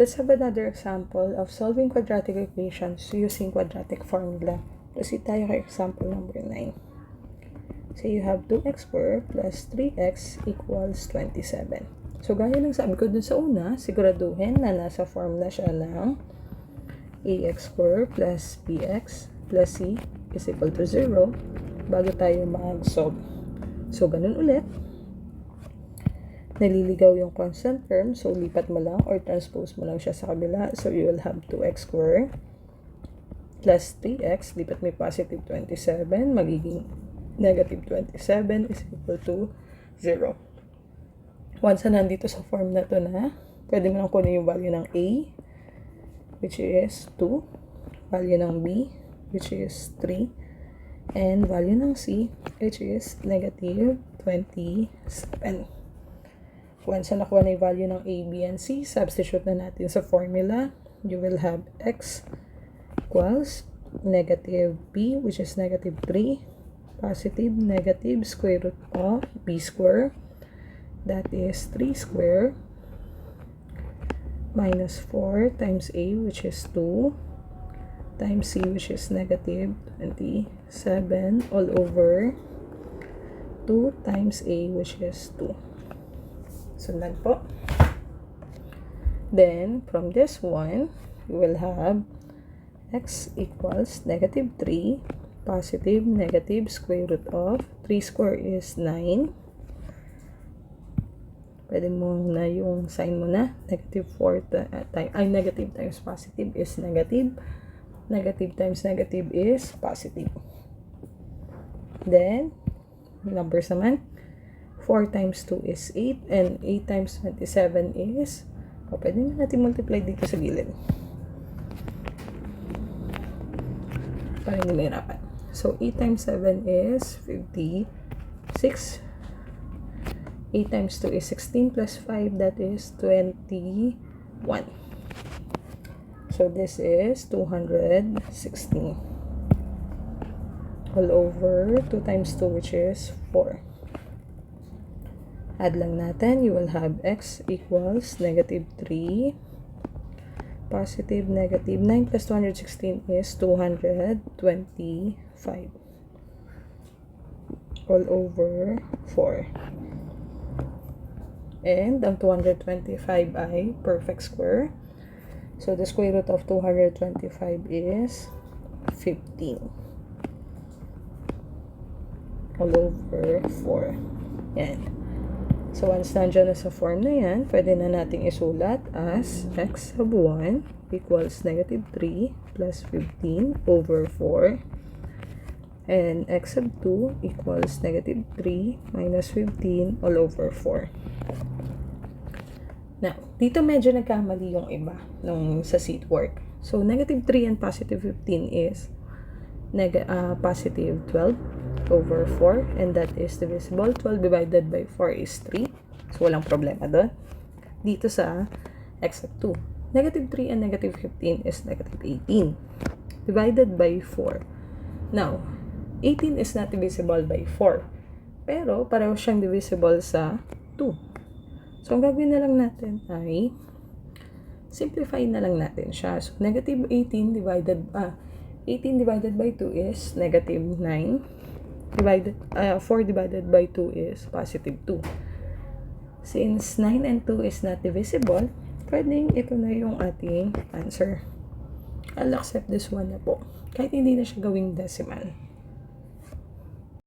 Let's have another example of solving quadratic equations using quadratic formula. Proceed tayo kay example number 9. So you have 2x squared plus 3x equals 27. So gaya ng sabi ko dun sa una, siguraduhin na nasa form na siya ng ax squared plus bx plus c is equal to 0 bago tayo mag-solve. So ganun ulit. Naliligaw yung constant term, so lipat mo lang or transpose mo lang siya sa kabila. So you will have 2x squared plus 3x, lipat mo positive 27, magiging negative 27 is equal to 0. Once na nandito sa form na to na, pwede mo lang kunin yung value ng a, which is 2, value ng b, which is 3, and value ng c, which is negative 27. Once na nakuha na yung value ng a, b, and c, substitute na natin sa formula. You will have x equals negative b, which is negative 3, positive negative square root of b square, that is 3 square, minus 4 times a, which is 2, times c, which is negative 27, all over 2 times a, which is 2. Sundan po. Then, from this one, you will have x equals negative 3, positive negative square root of 3 square is 9. Pwede mo na yung sign mo na. Negative 4 negative times positive is negative. Negative times negative is positive. Then, numbers naman. 4 times 2 is 8, and 8 times 27 is, pwede na natin multiply dito sa gilid. Para hindi mahirapan. So, 8 times 7 is 56. 8 times 2 is 16 plus 5, that is 21. So, this is 216. All over 2 times 2, which is 4. Add lang natin, you will have x equals negative 3, positive negative 9 plus 216 is 225, all over 4. And ang 225 ay perfect square. So the square root of 225 is 15, all over 4. Yan. So, once nandiyan na sa form na yan, pwede na nating isulat as x sub 1 equals negative 3 plus 15 over 4. And x sub 2 equals negative 3 minus 15 all over 4. Now, dito medyo nagkamali yung iba nung sa seat work. So, negative 3 and positive 15 is positive 12 over 4, and that is divisible. 12 divided by 4 is 3. So, walang problema doon. Dito sa x sub 2, negative 3 and negative 15 is negative 18 divided by 4. Now, 18 is not divisible by 4, pero pareho siyang divisible sa 2. So, ang gagawin na lang natin ay simplify na lang natin siya. So, negative 18 divided by 2 is negative 9. 4 divided by 2 is positive 2. Since 9 and 2 is not divisible, pwedeng ito na yung ating answer. I'll accept this one na po. Kahit hindi na siya gawing decimal.